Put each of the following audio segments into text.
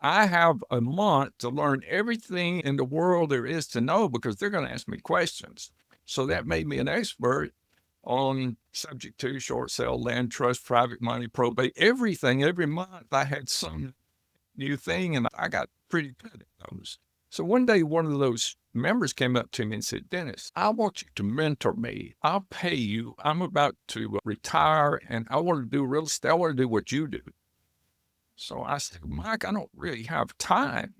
I have a month to learn everything in the world there is to know because they're going to ask me questions. So that made me an expert on subject to short sale, land trust, private money, probate, everything. Every month I had some new thing and I got pretty good at those. So one day, one of those members came up to me and said, Dennis, I want you to mentor me. I'll pay you. I'm about to retire and I want to do real estate. I want to do what you do. So I said, Mike, I don't really have time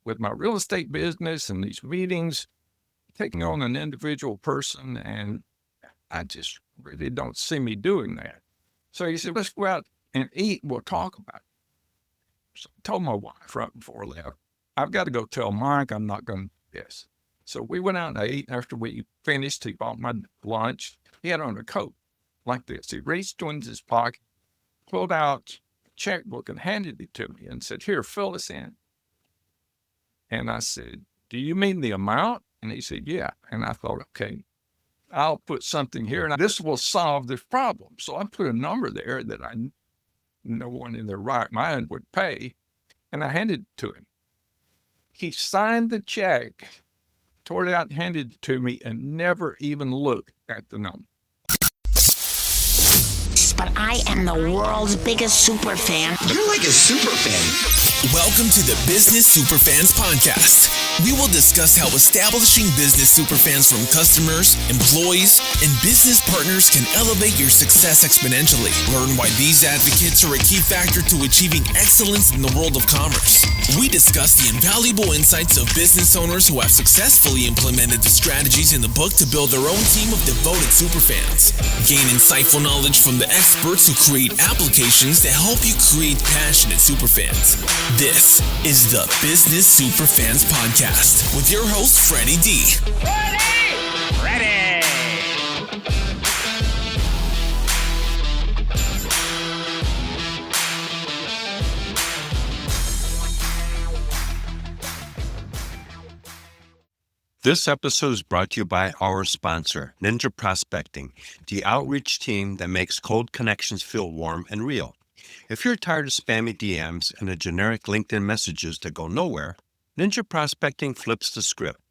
with my real estate business and these meetings, taking on an individual person. And I just really don't see me doing that. So he said, let's go out and eat. We'll talk about it. So I told my wife right before I left, I've got to go tell Mike I'm not going to do this. So we went out and ate. After we finished, he bought my lunch. He had on a coat like this. He reached into his pocket, pulled out a checkbook and handed it to me and said, here, fill this in. And I said, do you mean the amount? And he said, yeah. And I thought, okay, I'll put something here and this will solve this problem. So I put a number there that no one in their right mind would pay. And I handed it to him. He signed the check, tore it out and handed it to me and never even looked at the number. But I am the world's biggest super fan. You're like a super fan. Welcome to the Business Superfans podcast. We will discuss how establishing business superfans from customers, employees, and business partners can elevate your success exponentially. Learn why these advocates are a key factor to achieving excellence in the world of commerce. We discuss the invaluable insights of business owners who have successfully implemented the strategies in the book to build their own team of devoted superfans. Gain insightful knowledge from the experts who create applications that help you create passionate superfans. This is the Business Superfans podcast with your host, Freddy D. Ready! This episode is brought to you by our sponsor, Ninja Prospecting, the outreach team that makes cold connections feel warm and real. If you're tired of spammy DMs and the generic LinkedIn messages that go nowhere, Ninja Prospecting flips the script.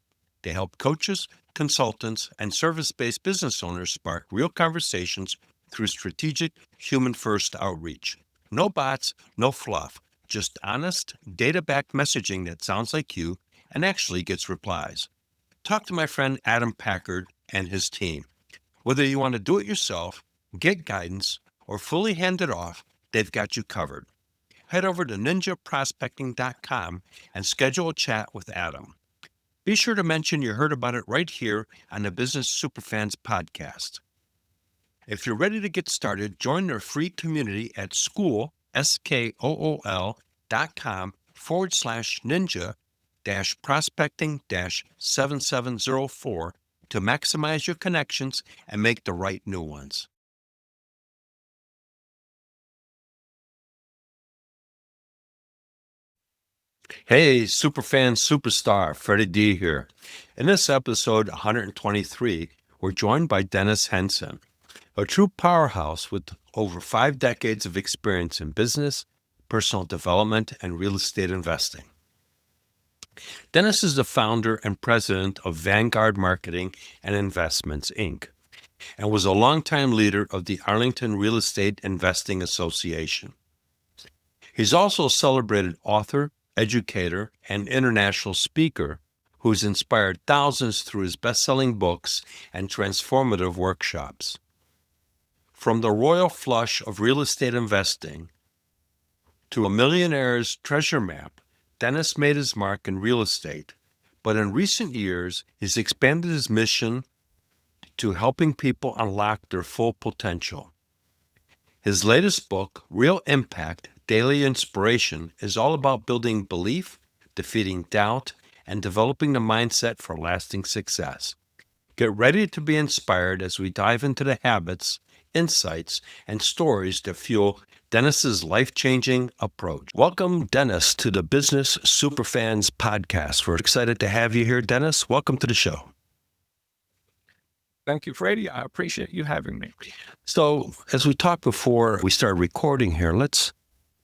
They help coaches, consultants, and service-based business owners spark real conversations through strategic, human-first outreach. No bots, no fluff, just honest, data-backed messaging that sounds like you and actually gets replies. Talk to my friend Adam Packard and his team. Whether you want to do it yourself, get guidance, or fully hand it off, they've got you covered. Head over to ninjaprospecting.com and schedule a chat with Adam. Be sure to mention you heard about it right here on the Business Superfans podcast. If you're ready to get started, join their free community at school, SKOOL.com/ninja-prospecting-7704 to maximize your connections and make the right new ones. Hey, Superfan Superstar, Freddy D here. In this episode 123, we're joined by Dennis Henson, a true powerhouse with over 5 decades of experience in business, personal development, and real estate investing. Dennis is the founder and president of Vanguard Marketing and Investments, Inc., and was a longtime leader of the Arlington Real Estate Investing Association. He's also a celebrated author, educator, and international speaker who's inspired thousands through his best-selling books and transformative workshops. From the royal flush of real estate investing to a millionaire's treasure map, Dennis made his mark in real estate, but in recent years, he's expanded his mission to helping people unlock their full potential. His latest book, Real Impact, Daily Inspiration, is all about building belief, defeating doubt, and developing the mindset for lasting success. Get ready to be inspired as we dive into the habits, insights, and stories that fuel Dennis's life-changing approach. Welcome, Dennis, to the Business Superfans podcast. We're excited to have you here, Dennis. Welcome to the show. Thank you, Freddie. I appreciate you having me. So, as we talked before we started recording here, let's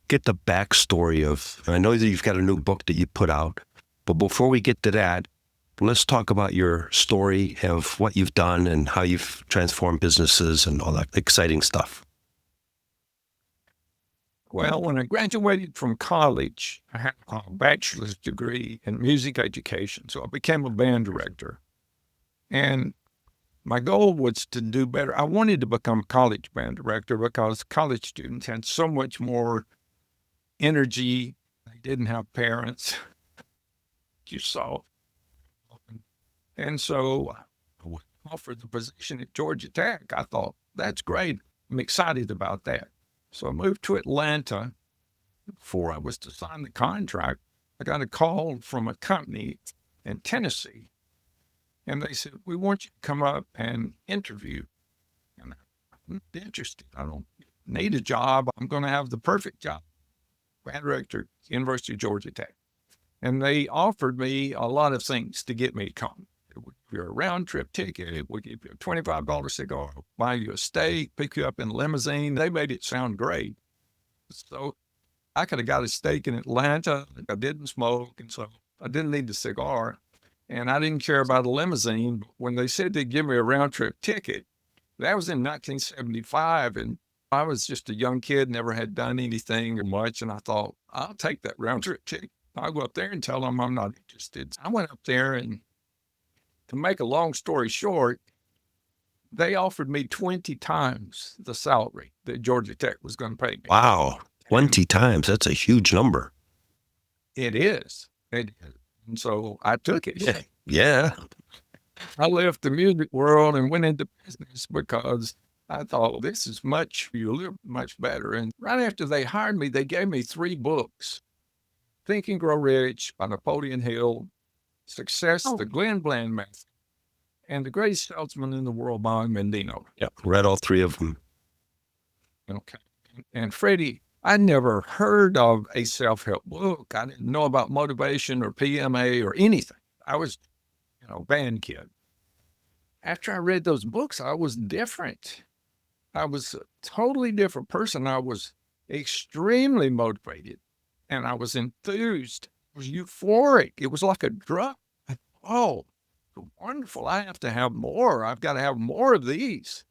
get the backstory of, I know that you've got a new book that you put out, but before we get to that, let's talk about your story of what you've done and how you've transformed businesses and all that exciting stuff. Well, when I graduated from college, I had a bachelor's degree in music education. So I became a band director. And my goal was to do better. I wanted to become a college band director because college students had so much more energy. They didn't have parents. You saw. And so I was offered the position at Georgia Tech. I thought, that's great. I'm excited about that. So I moved to Atlanta. Before I was to sign the contract, I got a call from a company in Tennessee. And they said, we want you to come up and interview. And I'm interested. I don't need a job. I'm going to have the perfect job. Band director, University of Georgia Tech. And they offered me a lot of things to get me to come. It would give you a round trip ticket. It would give you a $25 cigar, buy you a steak, pick you up in a limousine. They made it sound great. So I could have got a steak in Atlanta. I didn't smoke, and so I didn't need the cigar. And I didn't care about a limousine. But when they said they'd give me a round trip ticket, that was in 1975. And I was just a young kid, never had done anything or much. And I thought, I'll take that round trip ticket. I'll go up there and tell them I'm not interested. I went up there, and to make a long story short, they offered me 20 times the salary that Georgia Tech was going to pay me. Wow. 20 times. That's a huge number. It is. And so I took it. Yeah. Yeah. I left the music world and went into business because I thought, this is you live much better. And right after they hired me, they gave me 3 books. Think and Grow Rich by Napoleon Hill, Success, the Glenn Bland Method, and The Greatest Salesman in the World by Mendino. Yep. Read all 3 of them. Okay. And Freddie, I never heard of a self-help book. I didn't know about motivation or PMA or anything. I was, band kid. After I read those books, I was different. I was a totally different person. I was extremely motivated, and I was enthused. It was euphoric. It was like a drug. Oh, wonderful. I have to have more. I've got to have more of these.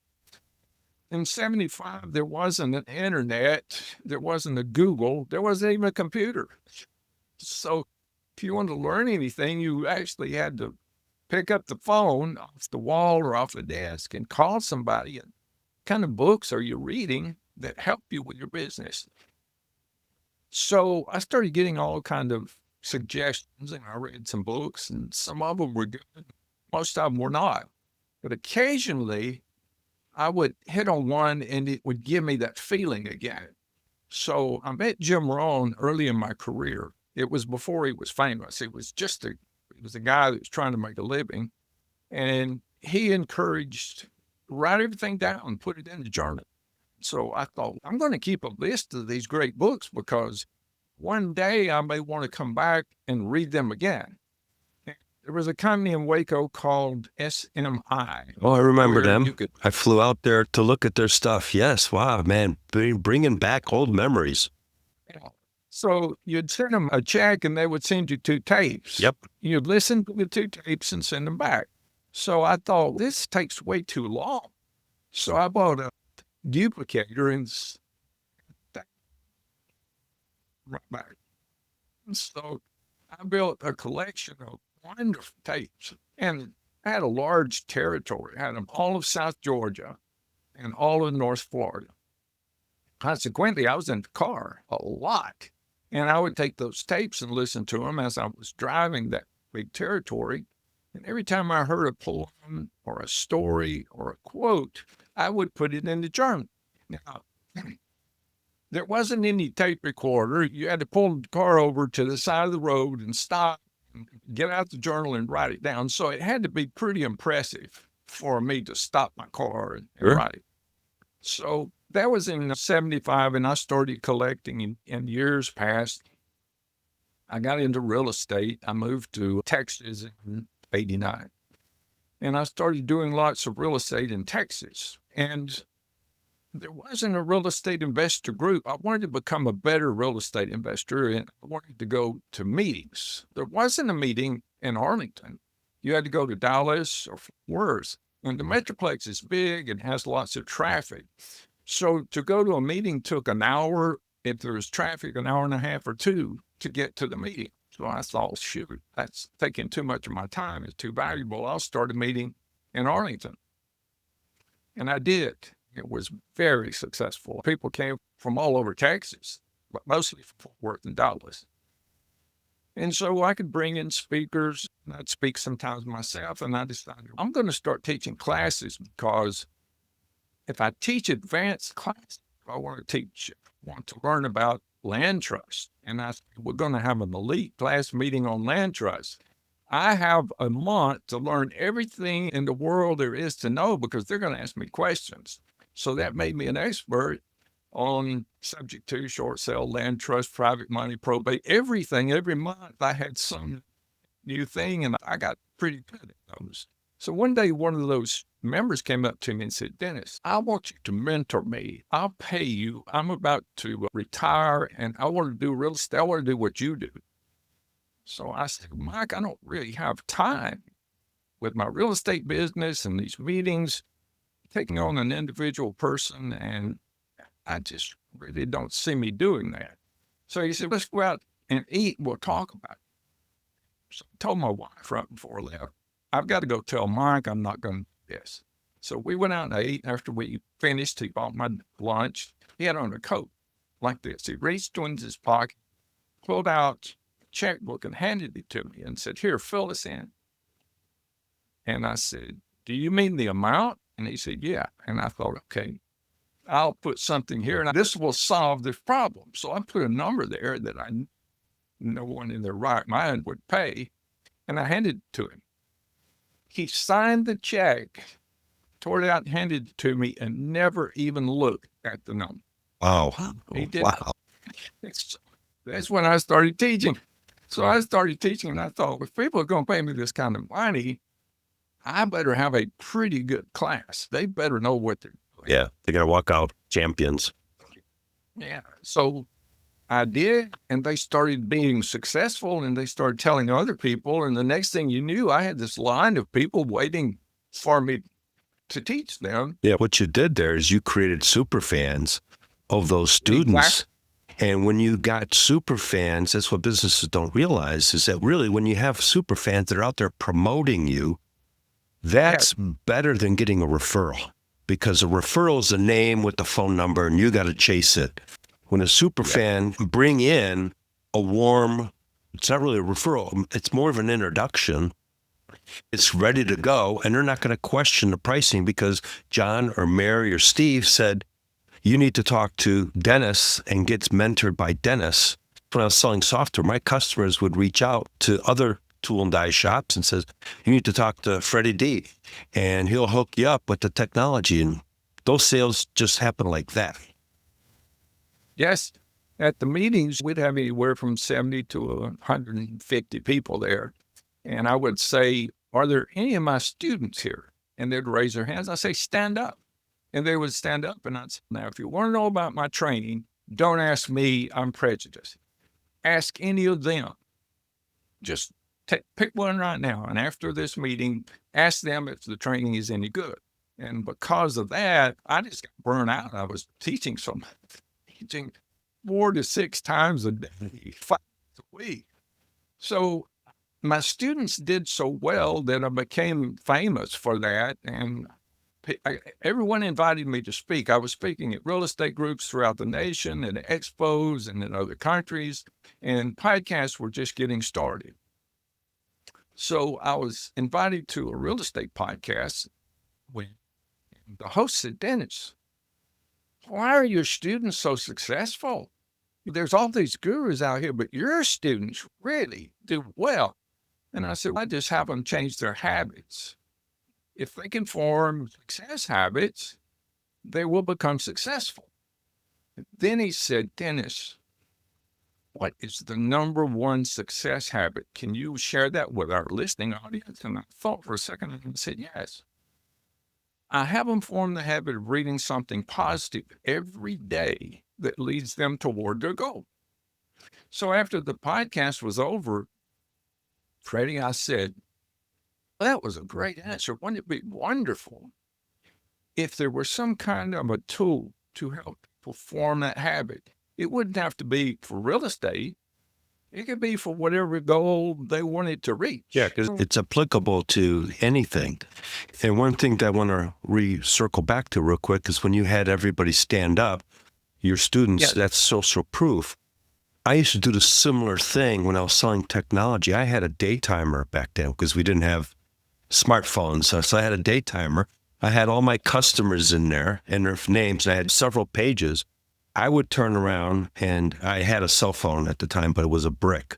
In 75, there wasn't an internet. There wasn't a Google. There wasn't even a computer. So if you wanted to learn anything, you actually had to pick up the phone off the wall or off the desk and call somebody. And what kind of books are you reading that help you with your business? So I started getting all kind of suggestions, and I read some books, and some of them were good. Most of them were not. But occasionally I would hit on one and it would give me that feeling again. So I met Jim Rohn early in my career. It was before he was famous. It was a guy that was trying to make a living. And he encouraged, write everything down, put it in the journal. So I thought, I'm going to keep a list of these great books because one day I may want to come back and read them again. There was a company in Waco called SMI. Oh, I remember where them. I flew out there to look at their stuff. Yes. Wow, man. Bringing back old memories. So you'd send them a check and they would send you 2 tapes. Yep. You'd listen to the 2 tapes and send them back. So I thought, this takes way too long. So I bought a duplicator and right back. So I built a collection of wonderful tapes, and I had a large territory. I had them all of South Georgia and all of North Florida. Consequently, I was in the car a lot, and I would take those tapes and listen to them as I was driving that big territory. And every time I heard a poem or a story or a quote, I would put it in the journal. Now, there wasn't any tape recorder. You had to pull the car over to the side of the road and stop, get out the journal and write it down. So it had to be pretty impressive for me to stop my car and write it. So that was in 75, and I started collecting in years past. I got into real estate. I moved to Texas in 89, and I started doing lots of real estate in Texas. And there wasn't a real estate investor group. I wanted to become a better real estate investor, and I wanted to go to meetings. There wasn't a meeting in Arlington. You had to go to Dallas or Fort Worth. And the Metroplex is big and has lots of traffic. So to go to a meeting took an hour. If there was traffic, an hour and a half or two to get to the meeting. So I thought, shoot, that's taking too much of my time. It's too valuable. I'll start a meeting in Arlington. And I did. It was very successful. People came from all over Texas, but mostly from Fort Worth and Dallas. And so I could bring in speakers. And I'd speak sometimes myself. And I decided I'm going to start teaching classes, because if I teach advanced classes, I want to learn about land trust. And I said, we're going to have an elite class meeting on land trust. I have a month to learn everything in the world there is to know, because they're going to ask me questions. So that made me an expert on subject to, short sale, land trust, private money, probate, everything. Every month I had some new thing, and I got pretty good at those. So one day, one of those members came up to me and said, Dennis, I want you to mentor me. I'll pay you. I'm about to retire, and I want to do real estate. I want to do what you do. So I said, Mike, I don't really have time with my real estate business and these meetings, taking on an individual person, and I just really don't see me doing that. So he said, let's go out and eat. We'll talk about it. So I told my wife right before I left, I've got to go tell Mike I'm not going to do this. So we went out and ate. After we finished, he bought my lunch. He had on a coat like this. He reached into his pocket, pulled out a checkbook and handed it to me and said, here, fill this in. And I said, do you mean the amount? And he said, yeah. And I thought, okay, I'll put something here and this will solve this problem. So I put a number there that no one in their right mind would pay. And I handed it to him. He signed the check, tore it out and handed it to me, and never even looked at the number. Wow. He did. Wow. That's when I started teaching. So I started teaching, and I thought, if people are going to pay me this kind of money, I better have a pretty good class. They better know what they're doing. Yeah. They're going to walk out champions. Yeah. So I did, and they started being successful, and they started telling other people. And the next thing you knew, I had this line of people waiting for me to teach them. Yeah. What you did there is you created super fans of those students. Exactly. And when you got super fans, that's what businesses don't realize, is that really when you have super fans that are out there promoting you, that's better than getting a referral, because a referral is a name with the phone number and you got to chase it. When a super fan bring in a warm, it's not really a referral, it's more of an introduction. It's ready to go, and they're not going to question the pricing because John or Mary or Steve said, you need to talk to Dennis and get mentored by Dennis. When I was selling software, my customers would reach out to other tool and die shops and says, you need to talk to Freddy D and he'll hook you up with the technology. And those sales just happen like that. Yes. At the meetings, we'd have anywhere from 70 to 150 people there. And I would say, are there any of my students here? And they'd raise their hands. I say, stand up. And they would stand up. And I'd say, now, if you want to know about my training, don't ask me. I'm prejudiced. Ask any of them. Just pick one right now. And after this meeting, ask them if the training is any good. And because of that, I just got burned out. I was teaching 4 to 6 times a day, 5 days a week. So my students did so well that I became famous for that. And everyone invited me to speak. I was speaking at real estate groups throughout the nation and at expos and in other countries, and podcasts were just getting started. So I was invited to a real estate podcast when the host said, Dennis, why are your students so successful? There's all these gurus out here, but your students really do well. And I said, I just have them change their habits. If they can form success habits, they will become successful. Then he said, Dennis, what is the number one success habit? Can you share that with our listening audience? And I thought for a second and I said, yes. I have them form the habit of reading something positive every day that leads them toward their goal. So after the podcast was over, Freddie, I said, well, that was a great answer. Wouldn't it be wonderful if there were some kind of a tool to help people form that habit? It wouldn't have to be for real estate. It could be for whatever goal they wanted to reach. Yeah, because it's applicable to anything. And one thing that I want to circle back to real quick is when you had everybody stand up, your students, Yes. that's social proof. I used to do the similar thing when I was selling technology. I had a day timer back then because we didn't have smartphones. So I had a day timer. I had all my customers in there and their names. I had several pages. I would turn around, and I had a cell phone at the time, but it was a brick.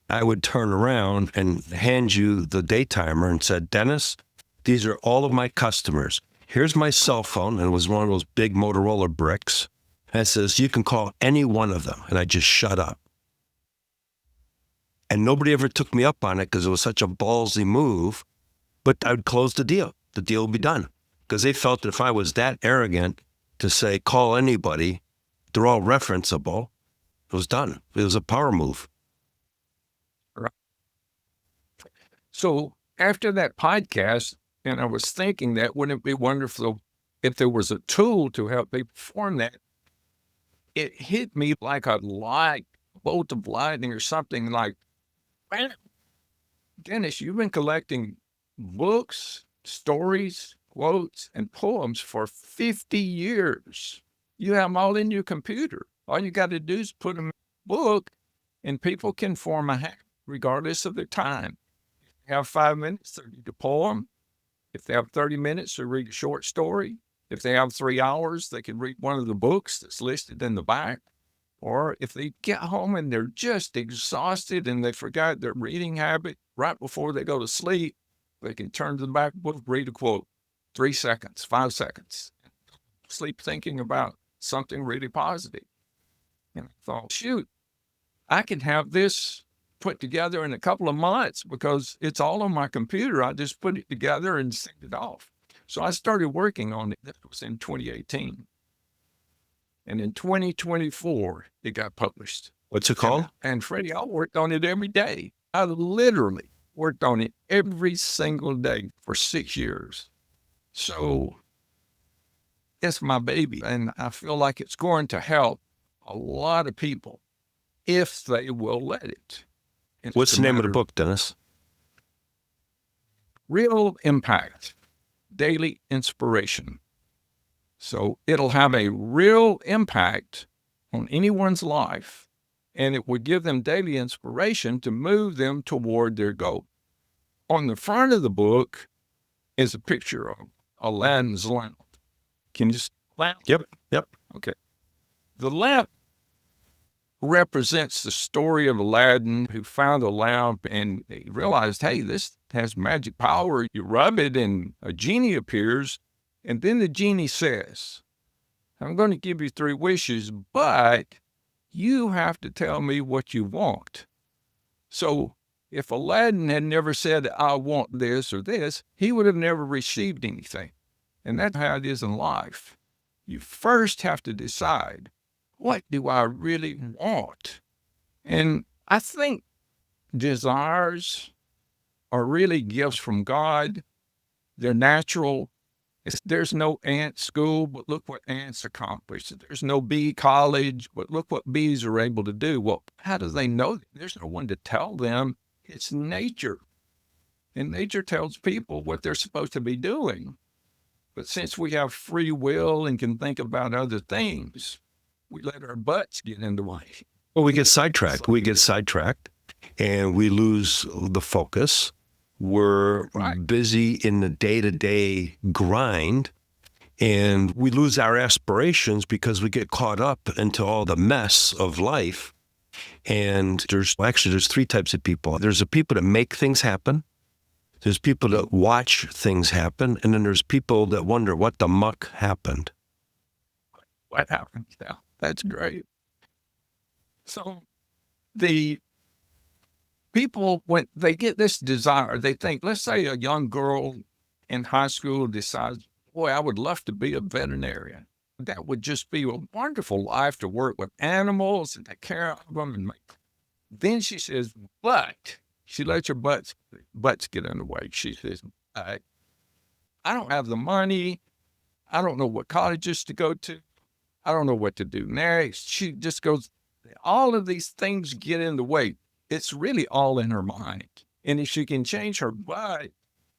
I would turn around and hand you the day timer and said, Dennis, these are all of my customers. Here's my cell phone. And it was one of those big Motorola bricks. And it says, you can call any one of them. And I just shut up. And nobody ever took me up on it because it was such a ballsy move. But I would close the deal. The deal would be done. Because they felt that if I was that arrogant to say, call anybody, they're all referenceable, it was done. It was a power move. Right. So after that podcast, and I was thinking that wouldn't it be wonderful if there was a tool to help people form that? It hit me like a bolt of lightning or something like, man, Dennis, you've been collecting books, stories, quotes, and poems for 50 years. You have them all in your computer. All you got to do is put them in a book, and people can form a habit regardless of their time. If they have 5 minutes, they read a poem. If they have 30 minutes, they read a short story. If they have 3 hours, they can read one of the books that's listed in the back. Or if they get home and they're just exhausted and they forgot their reading habit right before they go to sleep, they can turn to the back book, read a quote, 3 seconds, 5 seconds, sleep thinking about something really positive. And I thought, shoot, I can have this put together in a couple of months because it's all on my computer. I just put it together and send it off. So I started working on it. That was in 2018. And in 2024, it got published. What's it called? And Freddie, I worked on it every day. I literally worked on it every single day for 6 years. So it's my baby, and I feel like it's going to help a lot of people if they will let it. And What's it's the a name of the matter book, Dennis? Real Impact, Daily Inspiration. So it'll have a real impact on anyone's life, and it would give them daily inspiration to move them toward their goal. On the front of the book is a picture of Aladdin's lamp. Can you see the lamp? Yep. Okay. The lamp represents the story of Aladdin who found a lamp and he realized, hey, this has magic power. You rub it and a genie appears. And then the genie says, I'm going to give you 3 wishes, but you have to tell me what you want. So if Aladdin had never said, I want this or this, he would have never received anything. And that's how it is in life. You first have to decide, what do I really want? And I think desires are really gifts from God. They're natural. There's no ant school, but look what ants accomplish. There's no bee college, but look what bees are able to do. Well, how do they know that? There's no one to tell them. It's nature. And nature tells people what they're supposed to be doing. But since we have free will and can think about other things, we let our butts get in the way. Well, we get sidetracked. And we lose the focus. We're busy in the day-to-day grind, and we lose our aspirations because we get caught up into all the mess of life. And there's 3 types of people. There's the people that make things happen. There's people that watch things happen. And then there's people that wonder what the muck happened. What happened? Yeah, that's great. So the people, when they get this desire, they think, let's say a young girl in high school decides, boy, I would love to be a veterinarian. That would just be a wonderful life to work with animals and take care of them. And then she says, but she lets her butts get in the way. She says, I don't have the money. I don't know what colleges to go to. I don't know what to do next. She just goes, all of these things get in the way. It's really all in her mind. And if she can change her but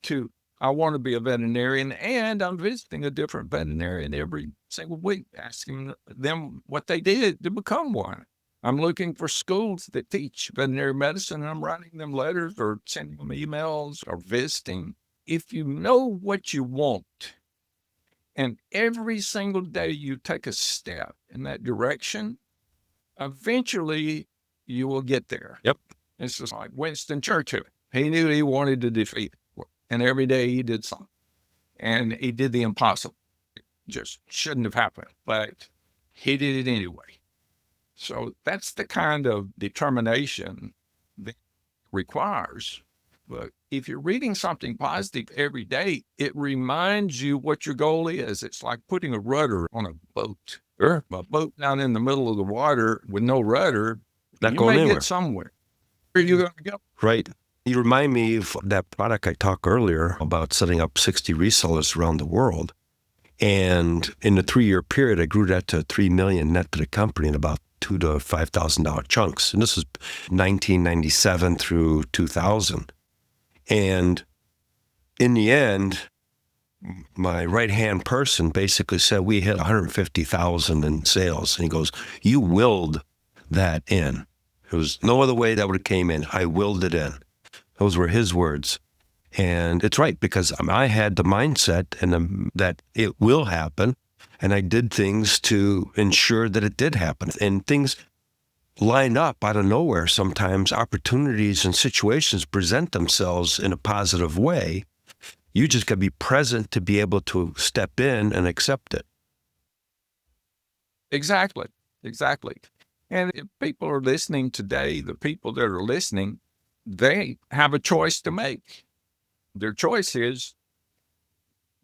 to, I want to be a veterinarian, and I'm visiting a different veterinarian every single week, asking them what they did to become one. I'm looking for schools that teach veterinary medicine, and I'm writing them letters or sending them emails or visiting. If you know what you want, and every single day you take a step in that direction, eventually you will get there. Yep. It's just like Winston Churchill. He knew he wanted to defeat it, and every day he did something. And he did the impossible. It just shouldn't have happened, but he did it anyway. So that's the kind of determination that it requires. But if you're reading something positive every day, it reminds you what your goal is. It's like putting a rudder on a boat. Sure. A boat down in the middle of the water with no rudder, Not you going may anywhere. get somewhere. Where are you going to go? Right. You remind me of that product I talked earlier about setting up 60 resellers around the world. And in the 3-year period, I grew that to $3 million net to the company in about $2,000 to $5,000 chunks. And this was 1997 through 2000. And in the end, my right-hand person basically said we hit 150,000 in sales. And he goes, you willed that in. There was no other way that would have came in. I willed it in. Those were his words. And it's right, because I had the mindset and that it will happen. And I did things to ensure that it did happen. And things line up out of nowhere. Sometimes opportunities and situations present themselves in a positive way. You just got to be present to be able to step in and accept it. Exactly. And if people are listening today, the people that are listening, they have a choice to make. Their choice is,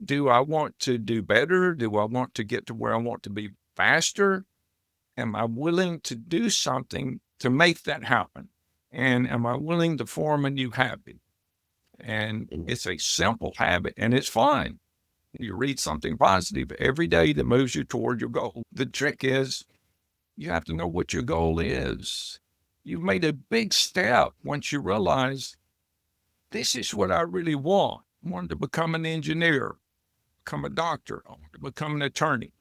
do I want to do better? Do I want to get to where I want to be faster? Am I willing to do something to make that happen? And am I willing to form a new habit? And it's a simple habit, and it's fine. You read something positive every day that moves you toward your goal. The trick is you have to know what your goal is. You've made a big step once you realize this is what I really want. I wanted to become an engineer, become a doctor, I wanted to become an attorney.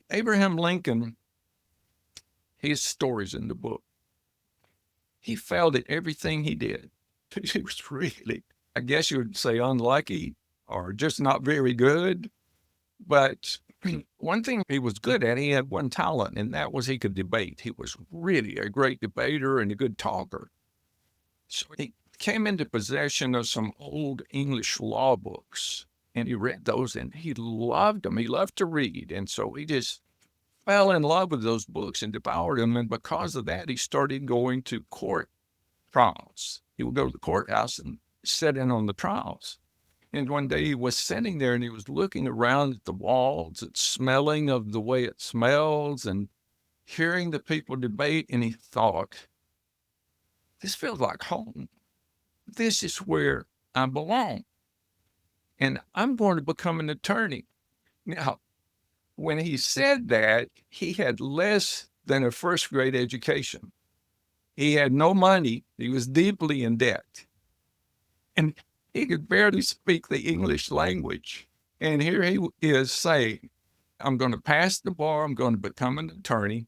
Abraham Lincoln, his story's in the book. He failed at everything he did. He was really, I guess you would say, unlucky or just not very good. But one thing he was good at, he had one talent, and that was he could debate. He was really a great debater and a good talker. So he came into possession of some old English law books, and he read those, and he loved them. He loved to read. And so he just fell in love with those books and devoured them. And because of that, he started going to court trials. He would go to the courthouse and sit in on the trials. And one day he was sitting there and he was looking around at the walls and smelling of the way it smells and hearing the people debate. And he thought, this feels like home. This is where I belong. And I'm going to become an attorney. Now, when he said that, he had less than a first grade education. He had no money. He was deeply in debt. And he could barely speak the English language. And here he is saying, I'm going to pass the bar, I'm going to become an attorney,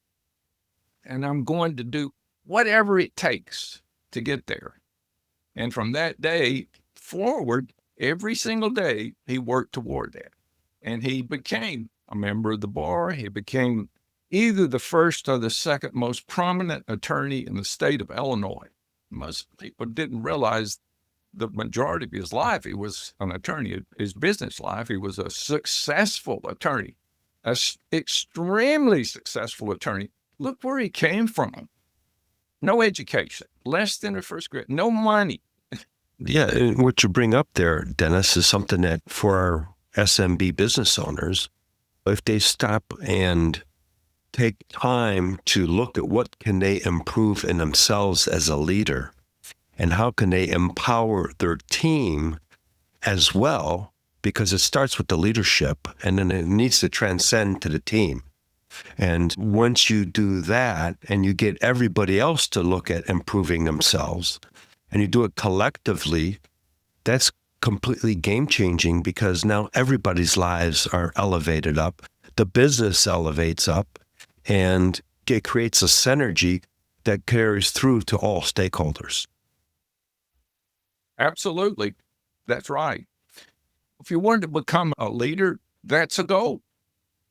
and I'm going to do whatever it takes to get there. And from that day forward, every single day, he worked toward that. And he became a member of the bar. He became either the first or the second most prominent attorney in the state of Illinois. Most people didn't realize the majority of his life, he was an attorney. His business life, he was a successful attorney, an extremely successful attorney. Look where he came from. No education, less than a first grade, no money. Yeah, and what you bring up there, Dennis, is something that for our SMB business owners, if they stop and take time to look at what can they improve in themselves as a leader and how can they empower their team as well, because it starts with the leadership and then it needs to transcend to the team. And once you do that and you get everybody else to look at improving themselves and you do it collectively, that's completely game changing, because now everybody's lives are elevated up. The business elevates up and it creates a synergy that carries through to all stakeholders. Absolutely. That's right. If you want to become a leader, that's a goal.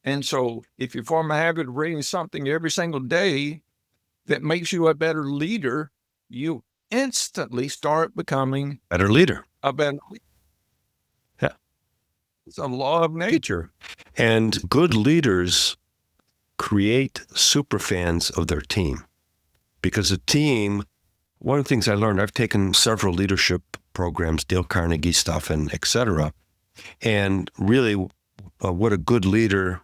And so if you form a habit of reading something every single day that makes you a better leader, you instantly start becoming Better leader. a better leader. Yeah. It's a law of nature. And good leaders create super fans of their team, because a team, one of the things I learned, I've taken several leadership programs, Dale Carnegie stuff, and et cetera. And really what a good leader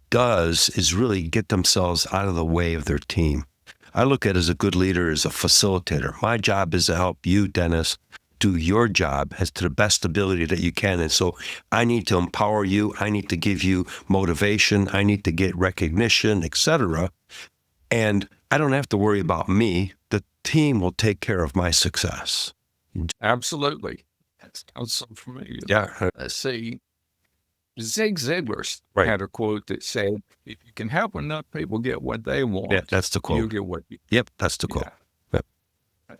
does is really get themselves out of the way of their team. I look at it as a good leader as a facilitator. My job is to help you, Dennis, do your job as to the best ability that you can. And so I need to empower you. I need to give you motivation. I need to get recognition, et cetera. And I don't have to worry about me. The team will take care of my success. Absolutely. That sounds so familiar. Yeah. Let's see. Zig Ziglar Right. had a quote that said, if you can help enough people get what they want, Yeah, that's the you'll quote. get what you Yep, that's the quote. Yeah. Yep.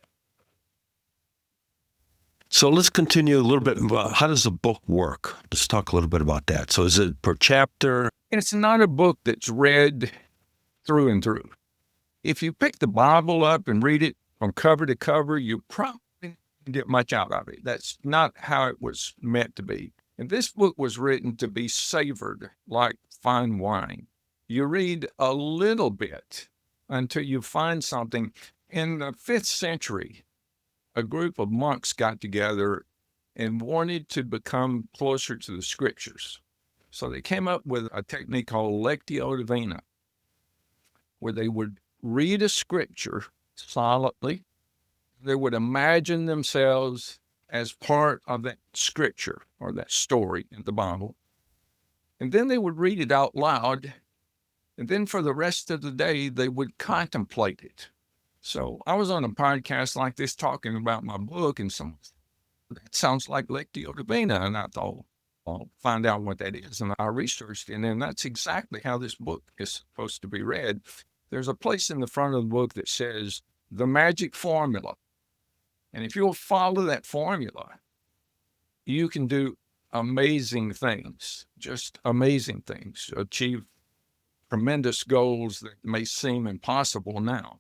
So let's continue a little bit. How does the book work? Let's talk a little bit about that. So is it per chapter? It's not a book that's read through and through. If you pick the Bible up and read it from cover to cover, you probably didn't get much out of it. That's not how it was meant to be. And this book was written to be savored like fine wine. You read a little bit until you find something. In the 5th century, a group of monks got together and wanted to become closer to the scriptures. So they came up with a technique called Lectio Divina, where they would read a scripture silently. They would imagine themselves as part of that scripture or that story in the Bible. And then they would read it out loud. And then for the rest of the day, they would contemplate it. So I was on a podcast like this talking about my book, and that sounds like Lectio Divina. And I thought, I'll find out what that is. And I researched it, and that's exactly how this book is supposed to be read. There's a place in the front of the book that says the magic formula. And if you'll follow that formula, you can do amazing things, just amazing things, achieve tremendous goals that may seem impossible now.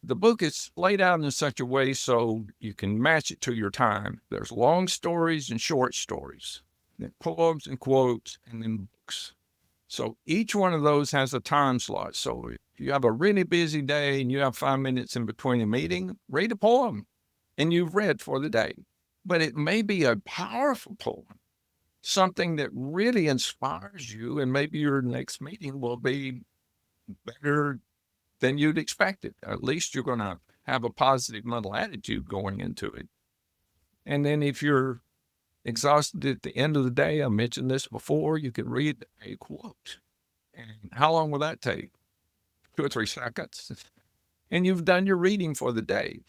The book is laid out in such a way so you can match it to your time. There's long stories and short stories, then poems and quotes, and then books. So each one of those has a time slot. So if you have a really busy day and you have 5 minutes in between a meeting, read a poem and you've read for the day. But it may be a powerful poem, something that really inspires you, and maybe your next meeting will be better than you'd expected. At least you're going to have a positive mental attitude going into it. And then if you're exhausted at the end of the day, I mentioned this before, you can read a quote. And how long will that take? 2 or 3 seconds. And you've done your reading for the day.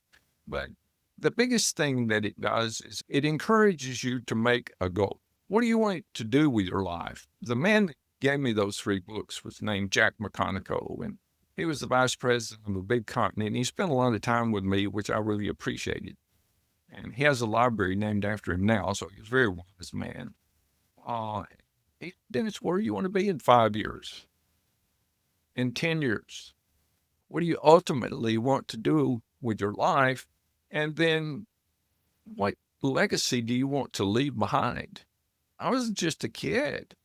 But the biggest thing that it does is it encourages you to make a goal. What do you want to do with your life? The man that gave me those 3 books was named Jack McConaughey, and he was the vice president of a big company, and he spent a lot of time with me, which I really appreciated. And he has a library named after him now, so he's a very wise man. Dennis, where do you want to be in 5 years? In 10 years? What do you ultimately want to do with your life? And then what legacy do you want to leave behind? I was just a kid.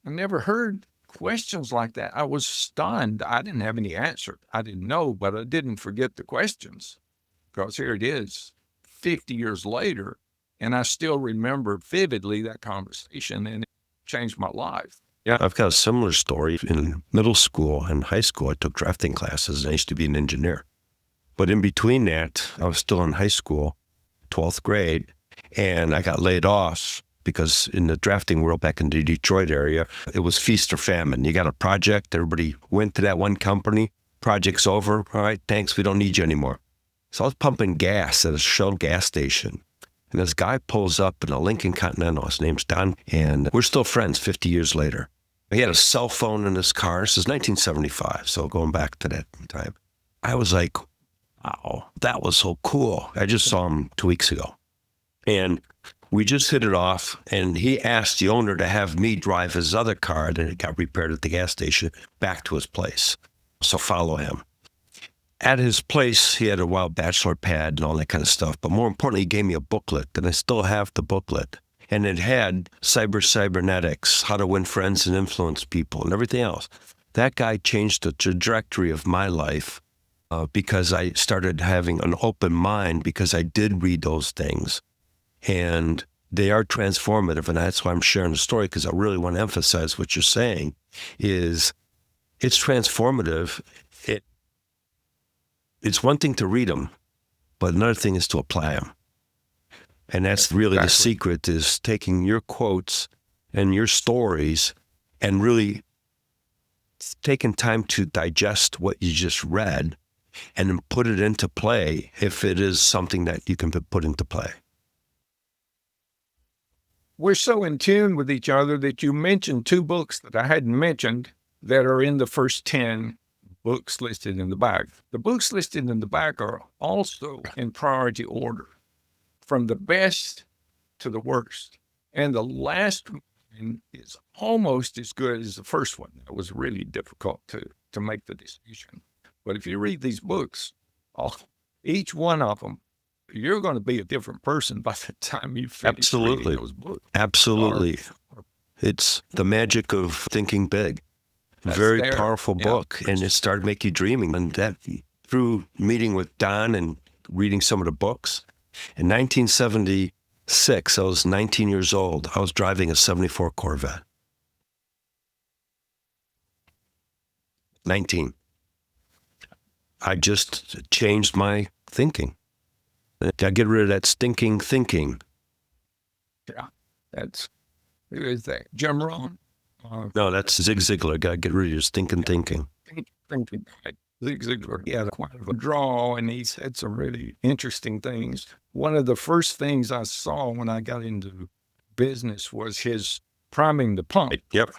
I never heard questions like that. I was stunned. I didn't have any answer. I didn't know, but I didn't forget the questions, because here it is 50 years later, and I still remember vividly that conversation. And changed my life. Yeah, I've got a similar story. In middle school and high school, I took drafting classes, and I used to be an engineer. But in between that, I was still in high school, 12th grade, and I got laid off because in the drafting world back in the Detroit area, it was feast or famine. You got a project, everybody went to that one company, project's over, all right, thanks, we don't need you anymore. So I was pumping gas at a Shell gas station, and this guy pulls up in a Lincoln Continental. His name's Don, and we're still friends 50 years later. He had a cell phone in his car. This is 1975, so going back to that time. I was like, wow, that was so cool. I just saw him 2 weeks ago. And we just hit it off, and he asked the owner to have me drive his other car that had got repaired at the gas station back to his place. So follow him. At his place, he had a wild bachelor pad and all that kind of stuff. But more importantly, he gave me a booklet, and I still have the booklet. And it had cybernetics, how to win friends and influence people, and everything else. That guy changed the trajectory of my life because I started having an open mind because I did read those things. And they are transformative, and that's why I'm sharing the story, because I really want to emphasize what you're saying is it's transformative. It's one thing to read them, but another thing is to apply them. And that's really the secret, is taking your quotes and your stories and really taking time to digest what you just read and then put it into play if it is something that you can put into play. We're so in tune with each other that you mentioned 2 books that I hadn't mentioned that are in the first 10 books listed in the back. The books listed in the back are also in priority order, from the best to the worst. And the last one is almost as good as the first one. It was really difficult to make the decision. But if you read these books, each one of them, you're going to be a different person by the time you finish reading those books. Absolutely. It's the magic of thinking big. Very powerful book. And it started making you dreaming. And that through meeting with Don and reading some of the books. In 1976, I was 19 years old. I was driving a 74 Corvette. 19. I just changed my thinking. I get rid of that stinking thinking. Yeah, who is that? Jim Rohn? No, that's Zig Ziglar. Got to get rid of your stinking thinking. Thinking. Zig Ziglar, he had quite a draw, and he said some really interesting things. One of the first things I saw when I got into business was his priming the pump. Yep.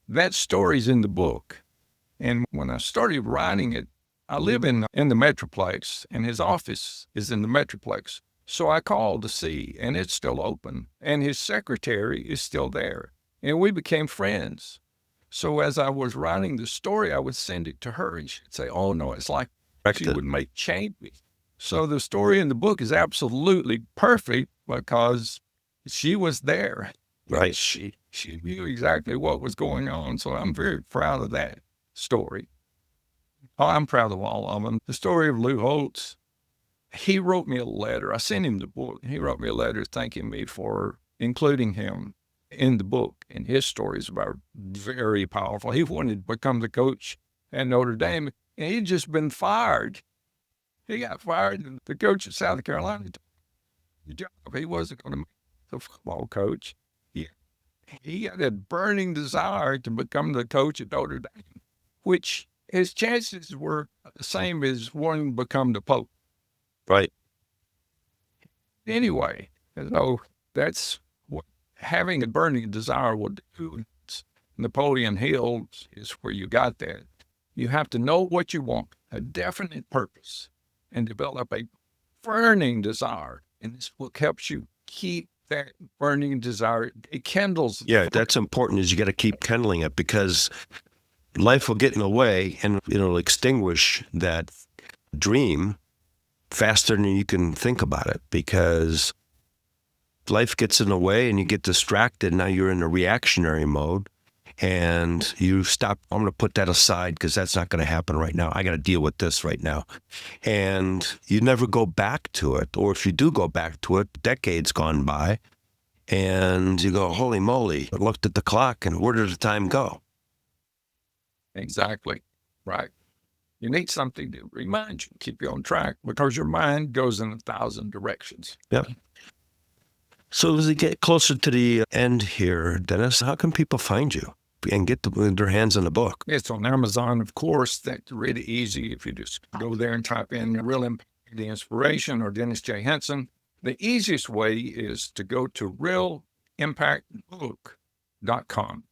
That story's in the book. And when I started writing it, I live in the Metroplex, and his office is in the Metroplex. So I called to see, and it's still open, and his secretary is still there. And we became friends. So as I was writing the story, I would send it to her, and she'd say, oh, no, it's like she would make changes. So the story in the book is absolutely perfect because she was there. Right. She knew exactly what was going on. So I'm very proud of that story. Oh, I'm proud of all of them. The story of Lou Holtz, he wrote me a letter. I sent him the book. He wrote me a letter thanking me for including him in the book. And his stories are very powerful. He wanted to become the coach at Notre Dame, and he'd just been fired. He got fired, and the coach of South Carolina took the job. He wasn't going to make the football coach. He had a burning desire to become the coach at Notre Dame, which his chances were the same as wanting to become the Pope. Right. Anyway, so that's what having a burning desire will do. Napoleon Hill is where you got that. You have to know what you want, a definite purpose, and develop a burning desire. And this book helps you keep that burning desire. It kindles. Yeah, that's important, is you got to keep kindling it, because life will get in the way and it'll extinguish that dream faster than you can think about it, because life gets in the way and you get distracted. Now you're in a reactionary mode and you stop. I'm going to put that aside because that's not going to happen right now. I got to deal with this right now. And you never go back to it. Or if you do go back to it, decades gone by, and you go, holy moly, I looked at the clock and where did the time go? Exactly. Right. You need something to remind you, keep you on track, because your mind goes in 1,000 directions. Yep. So as we get closer to the end here, Dennis, how can people find you and get their hands on the book? It's on Amazon, of course. That's really easy if you just go there and type in Real Impact, The Inspiration or Dennis J. Henson. The easiest way is to go to realimpactbook.com.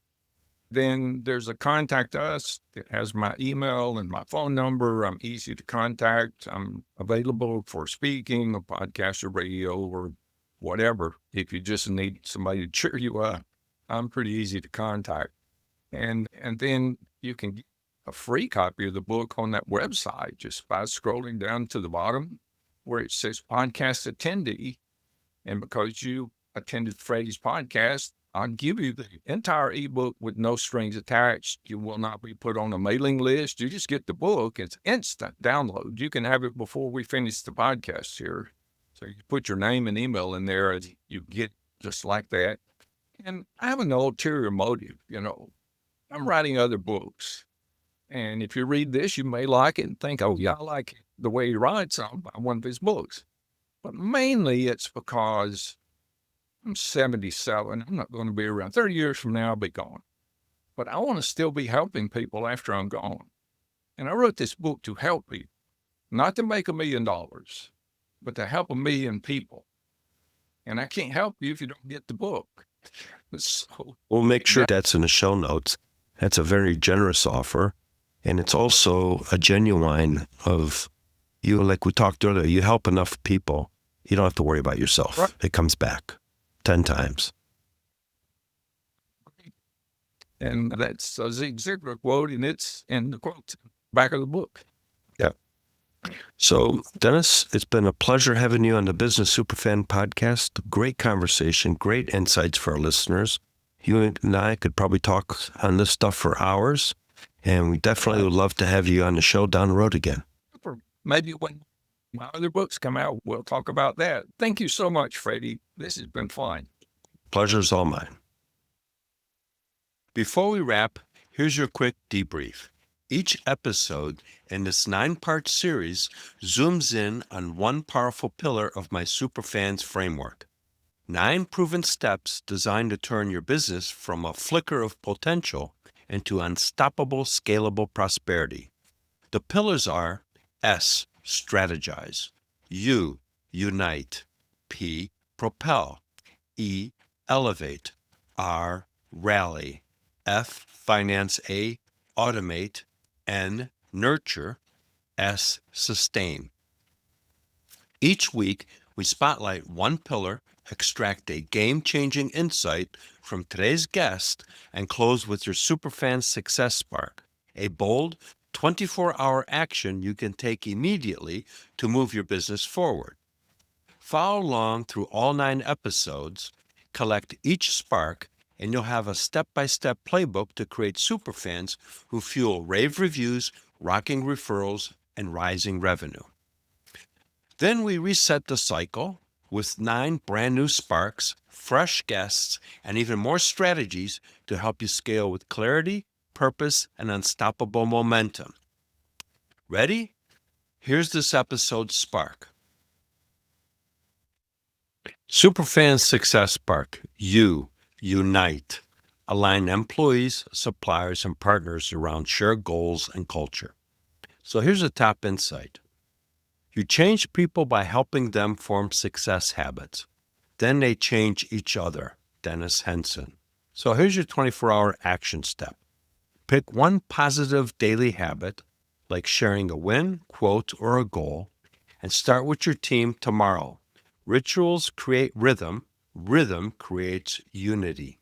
Then there's a contact us. It has my email and my phone number. I'm easy to contact. I'm available for speaking, a podcast, or radio, or whatever. If you just need somebody to cheer you up, I'm pretty easy to contact. And then you can get a free copy of the book on that website just by scrolling down to the bottom where it says podcast attendee. And because you attended Freddy's podcast, I'll give you the entire ebook with no strings attached. You will not be put on a mailing list. You just get the book. It's instant download. You can have it before we finish the podcast here. So you put your name and email in there and you get just like that. And I have an ulterior motive, I'm writing other books. And if you read this, you may like it and think, oh, yeah, I like the way he writes. I'll buy one of his books. But mainly it's because I'm 77. I'm not going to be around. 30 years from now, I'll be gone. But I want to still be helping people after I'm gone. And I wrote this book to help people, not to make $1 million, but to help 1 million people. And I can't help you if you don't get the book. So, we'll make sure that's in the show notes. That's a very generous offer. And it's also a genuine of you, like we talked earlier, you help enough people, you don't have to worry about yourself. Right. It comes back 10 times. And that's a Zig Ziglar quote, and it's in the quote back of the book. Yeah. So, Dennis, it's been a pleasure having you on the Business Superfan podcast. Great conversation, great insights for our listeners. You and I could probably talk on this stuff for hours, and we definitely would love to have you on the show down the road again. Maybe when my other books come out, we'll talk about that. Thank you so much, Freddie. This has been fun. Pleasure's all mine. Before we wrap, here's your quick debrief. Each episode in this 9-part series zooms in on one powerful pillar of my Superfans framework. 9 proven steps designed to turn your business from a flicker of potential into unstoppable, scalable prosperity. The pillars are S, strategize, U, unite, P, propel, E, elevate, R, rally, F, finance A, automate, N, nurture, S, sustain. Each week, we spotlight one pillar, extract a game-changing insight from today's guest, and close with your Superfans Success Spark, a bold, 24-hour action you can take immediately to move your business forward. Follow along through all 9 episodes, collect each spark, and you'll have a step-by-step playbook to create superfans who fuel rave reviews, rocking referrals, and rising revenue. Then we reset the cycle with 9 brand new sparks, fresh guests, and even more strategies to help you scale with clarity, purpose, and unstoppable momentum. Ready? Here's this episode's spark. Superfans Success Spark. You unite. Align employees, suppliers, and partners around shared goals and culture. So here's a top insight. You change people by helping them form success habits. Then they change each other. Dennis Henson. So here's your 24-hour action step. Pick one positive daily habit, like sharing a win, quote, or a goal, and start with your team tomorrow. Rituals create rhythm. Rhythm creates unity.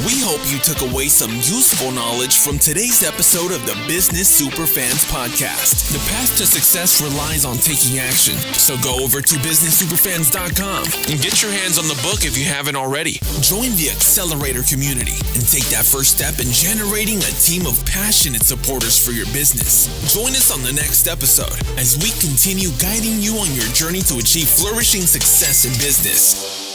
We hope you took away some useful knowledge from today's episode of the Business Superfans podcast. The path to success relies on taking action. So go over to businesssuperfans.com and get your hands on the book if you haven't already. Join the Accelerator community and take that first step in generating a team of passionate supporters for your business. Join us on the next episode as we continue guiding you on your journey to achieve flourishing success in business.